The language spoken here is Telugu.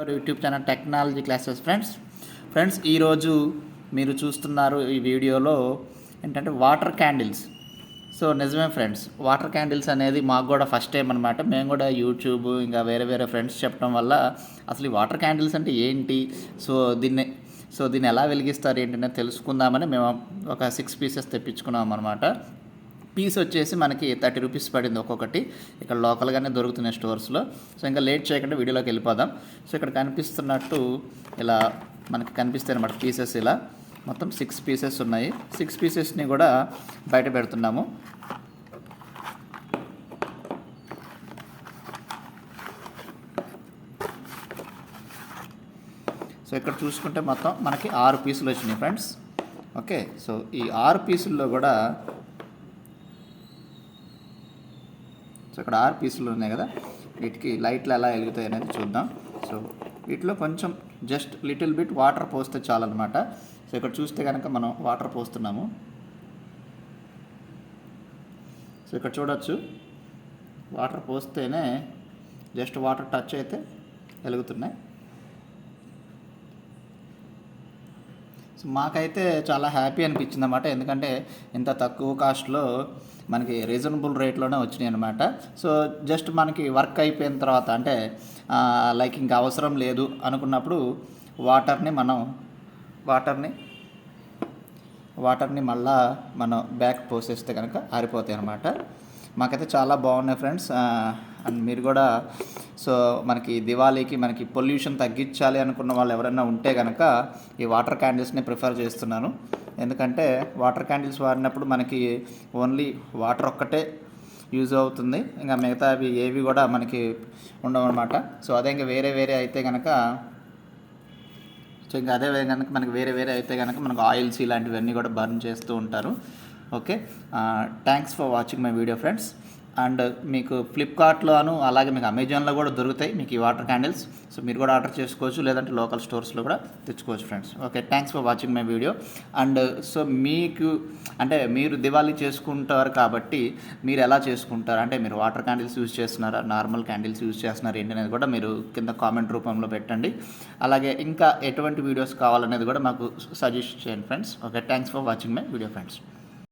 YouTube channel technology classes friends ఈరోజు మీరు చూస్తున్నారు ఈ వీడియోలో ఏంటంటే వాటర్ క్యాండిల్స్. సో నిజమే ఫ్రెండ్స్, వాటర్ క్యాండిల్స్ అనేది మాకు కూడా ఫస్ట్ టైం అనమాట. మేము కూడా యూట్యూబ్ ఇంకా వేరే ఫ్రెండ్స్ చెప్పడం వల్ల అసలు ఈ వాటర్ క్యాండిల్స్ అంటే ఏంటి, దీన్ని ఎలా వెలిగిస్తారు ఏంటనే తెలుసుకుందామని మేము ఒక 6 పీసెస్ తెప్పించుకున్నాం అనమాట. పీస్ వచ్చేసి మనకి 30 రూపీస్ పడింది ఒక్కొక్కటి. ఇక్కడ లోకల్గానే దొరుకుతున్నాయి స్టోర్స్లో. సో ఇంకా లేట్ చేయకుండా వీడియోలోకి వెళ్ళిపోదాం. సో ఇక్కడ కనిపిస్తున్నట్టు ఇలా మనకి కనిపిస్తాయి అన్నమాట పీసెస్. ఇలా మొత్తం 6 పీసెస్ ఉన్నాయి. 6 పీసెస్ని కూడా బయట పెడుతున్నాము. సో ఇక్కడ చూసుకుంటే మొత్తం మనకి 6 పీసులు వచ్చినాయి ఫ్రెండ్స్. ఓకే, సో ఈ 6 పీసుల్లో కూడా ఇక్కడ 6 పీసులు ఉన్నాయి కదా, వీటికి లైట్లు ఎలా వెలుగుతాయి అనేది చూద్దాం. సో వీటిలో కొంచెం జస్ట్ లిటిల్ బిట్ వాటర్ పోస్తే చాలన్నమాట. సో ఇక్కడ చూస్తే కనుక మనం వాటర్ పోస్తున్నాము. సో ఇక్కడ చూడొచ్చు, వాటర్ పోస్తేనే జస్ట్ వాటర్ టచ్ అయితే వెలుగుతున్నాయి. సో మాకైతే చాలా హ్యాపీ అనిపించింది అన్నమాట. ఎందుకంటే ఇంత తక్కువ కాస్ట్లో మనకి రీజనబుల్ రేట్లోనే వచ్చినాయి అనమాట. సో జస్ట్ మనకి వర్క్ అయిపోయిన తర్వాత అంటే లైక్ ఇంకా అవసరం లేదు అనుకున్నప్పుడు వాటర్ని మళ్ళా మనం బ్యాక్ పోసేస్తే కనుక ఆరిపోతాయి అనమాట. మాకైతే చాలా బాగున్నాయి ఫ్రెండ్స్. అండ్ మీరు కూడా సో మనకి దివాళీకి మనకి పొల్యూషన్ తగ్గించాలి అనుకున్న వాళ్ళు ఎవరైనా ఉంటే కనుక ఈ వాటర్ క్యాండిల్స్ని ప్రిఫర్ చేస్తున్నాను. ఎందుకంటే వాటర్ క్యాండిల్స్ వాడినప్పుడు మనకి ఓన్లీ వాటర్ ఒక్కటే యూజ్ అవుతుంది, ఇంకా మిగతా అవి ఏవి కూడా మనకి ఉండవు అనమాట. సో అదే ఇంకా వేరే అయితే కనుక మనకి వేరే అయితే కనుక మనకు ఆయిల్స్ ఇలాంటివన్నీ కూడా బర్న్ చేస్తూ ఉంటారు. Okay, thanks for watching my video friends. And మీకు ఫ్లిప్కార్ట్లోను అలాగే మీకు అమెజాన్లో కూడా దొరుకుతాయి మీకు ఈ వాటర్ క్యాండిల్స్. సో మీరు కూడా ఆర్డర్ చేసుకోవచ్చు, లేదంటే లోకల్ స్టోర్స్లో కూడా తెచ్చుకోవచ్చు friends. Okay, thanks for watching my video. And so మీకు అంటే మీరు దివాళీ చేసుకుంటారు కాబట్టి మీరు ఎలా చేసుకుంటారు, అంటే మీరు వాటర్ క్యాండిల్స్ యూజ్ చేస్తున్నారా, నార్మల్ క్యాండిల్స్ యూజ్ చేస్తున్నారు ఏంటి అనేది కూడా మీరు కింద కామెంట్ రూపంలో పెట్టండి. అలాగే ఇంకా ఎటువంటి వీడియోస్ కావాలనేది కూడా మాకు సజెస్ట్ చేయండి friends. Okay, thanks for watching my video friends.